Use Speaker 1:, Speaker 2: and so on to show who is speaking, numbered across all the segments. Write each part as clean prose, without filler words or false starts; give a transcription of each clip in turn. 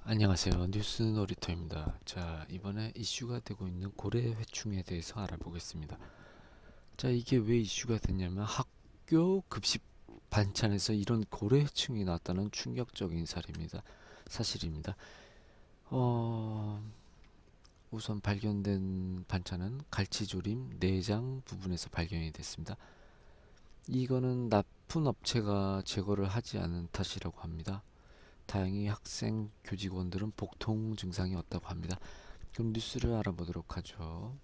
Speaker 1: 안녕하세요. 뉴스 놀이터입니다. 자, 이번에 이슈가 되고 있는 고래 회충에 대해서 알아보겠습니다. 자, 이게 왜 이슈가 됐냐면 학교 급식 반찬에서 이런 고래 회충이 나왔다는 충격적인 사실입니다. 어, 우선 발견된 반찬은 갈치조림 내장 부분에서 발견이 됐습니다. 이거는 납품 업체가 제거를 하지 않은 탓이라고 합니다. 다행히 학생 교직원들은 복통 증상이 없다고 합니다. 그럼 뉴스를 알아보도록 하죠.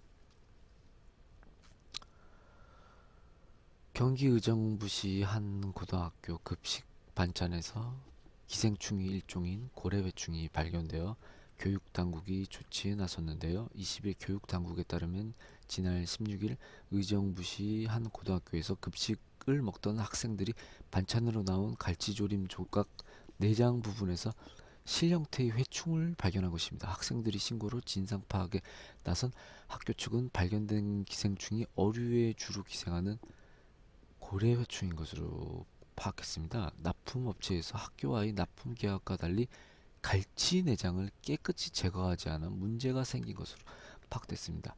Speaker 1: 경기 의정부시 한 고등학교 급식 반찬에서 기생충이 일종인 고래회충이 발견되어 교육당국이 조치에 나섰는데요. 20일 교육당국에 따르면 지난 16일 의정부시 한 고등학교에서 급식을 먹던 학생들이 반찬으로 나온 갈치조림 조각 내장 부분에서 실형태의 회충을 발견한 것입니다. 학생들이 신고로 진상 파악에 나선 학교 측은 발견된 기생충이 어류에 주로 기생하는 고래회충인 것으로 파악했습니다. 납품업체에서 학교와의 납품 계약과 달리 갈치 내장을 깨끗이 제거하지 않아 문제가 생긴 것으로 파악됐습니다.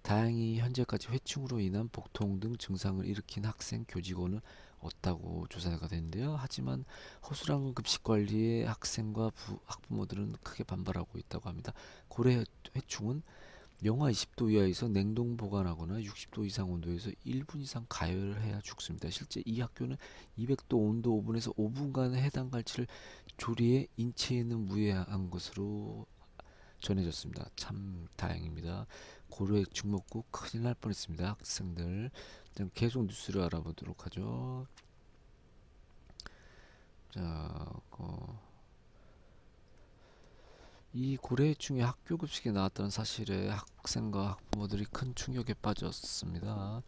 Speaker 1: 다행히 현재까지 회충으로 인한 복통 등 증상을 일으킨 학생 교직원은 없다고 조사가 됐는데요. 하지만 허술한 급식 관리에 학생과 학부모들은 크게 반발하고 있다고 합니다. 고래 회충은 영하 20도 이하에서 냉동 보관하거나 60도 이상 온도에서 1분 이상 가열을 해야 죽습니다. 실제 이 학교는 200도 온도 오븐에서 5분간 해당 갈치를 조리해 인체에는 무해한 것으로 전해졌습니다. 참 다행입니다. 고려액죽 먹고 큰일 날 뻔했습니다. 학생들. 계속 뉴스를 알아보도록 하죠. 자, 이 고래액중에 학교 급식에 나왔다는 사실에 학생과 학부모들이 큰 충격에 빠졌습니다.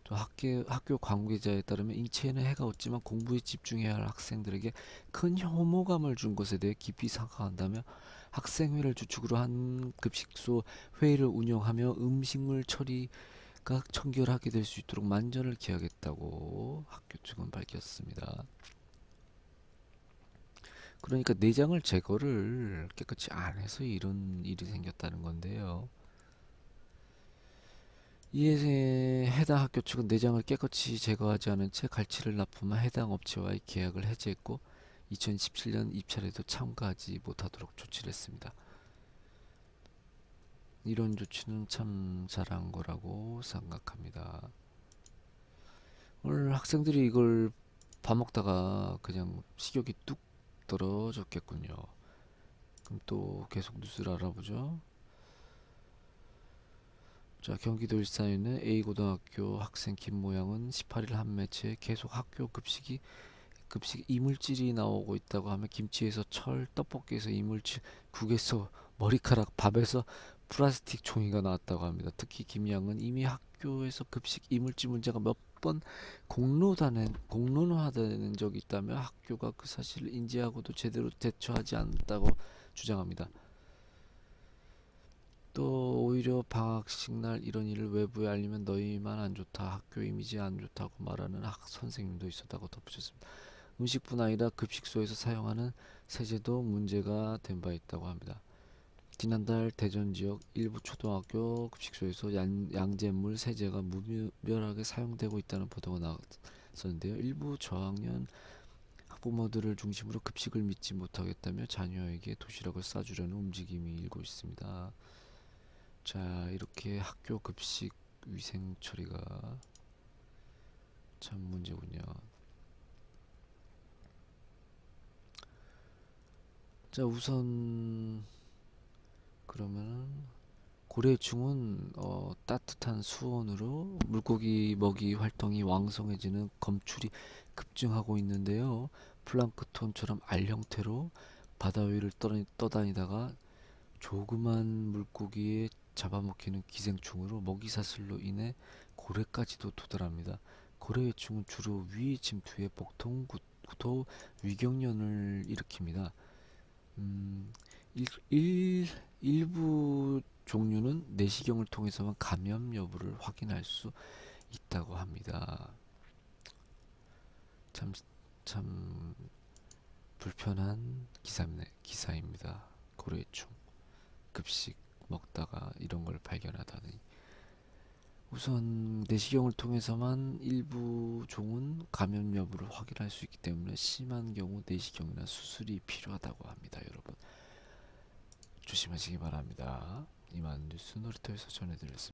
Speaker 1: 또 학교 관계자에 따르면 인체에는 해가 없지만 공부에 집중해야 할 학생들에게 큰 혐오감을 준 것에 대해 깊이 사과한다며 학생회를 주축으로 한 급식소 회의를 운영하며 음식물 처리가 청결하게 될 수 있도록 만전을 기하겠다고 학교 측은 밝혔습니다. 그러니까 내장을 제거를 깨끗이 안 해서 이런 일이 생겼다는 건데요. 이에 해당 학교 측은 내장을 깨끗이 제거하지 않은 채 갈치를 납품한 해당 업체와의 계약을 해지했고 2017년 입찰에도 참가하지 못하도록 조치를 했습니다. 이런 조치는 참 잘한 거라고 생각합니다. 오늘 학생들이 이걸 밥 먹다가 그냥 식욕이 뚝 떨어졌겠군요. 그럼 또 계속 뉴스를 알아보죠. 자, 경기도 일산에 있는 A고등학교 학생 김모양은 18일 한 매체에 계속 학교 급식 이물질이 나오고 있다고 하며 김치에서 철, 떡볶이에서 이물질, 국에서 머리카락, 밥에서 플라스틱 종이가 나왔다고 합니다. 특히 김 양은 이미 학교에서 급식 이물질 문제가 몇 번 공론화되는 적이 있다며 학교가 그 사실을 인지하고도 제대로 대처하지 않았다고 주장합니다. 또 오히려 방학식 날 이런 일을 외부에 알리면 너희만 안 좋다, 학교 이미지 안 좋다고 말하는 선생님도 있었다고 덧붙였습니다. 음식뿐 아니라 급식소에서 사용하는 세제도 문제가 된 바 있다고 합니다. 지난달 대전 지역 일부 초등학교 급식소에서 양잿물 세제가 무분별하게 사용되고 있다는 보도가 나왔었는데요. 일부 저학년 학부모들을 중심으로 급식을 믿지 못하겠다며 자녀에게 도시락을 싸주려는 움직임이 일고 있습니다. 자, 이렇게 학교 급식 위생 처리가 참 문제군요. 자, 우선 그러면 고래충은 따뜻한 수온으로 물고기 먹이 활동이 왕성해지는 검출이 급증하고 있는데요. 플랑크톤처럼 알 형태로 바다 위를 떠다니다가 조그만 물고기에 잡아먹히는 기생충으로 먹이사슬로 인해 고래까지도 도달합니다. 고래회충은 주로 위 침투에 복통, 구토, 위경련을 일으킵니다. 음, 일, 일, 일부 종류는 내시경을 통해서만 감염 여부를 확인할 수 있다고 합니다. 참, 참 불편한 기사입니다. 고래충 급식 먹다가 이런 걸 발견하다니. 우선 내시경을 통해서만 일부 종은 감염 여부를 확인할 수 있기 때문에 심한 경우 내시경이나 수술이 필요하다고 합니다. 여러분 조심하시기 바랍니다. 이만 뉴스 놀이터에서 전해드렸습니다.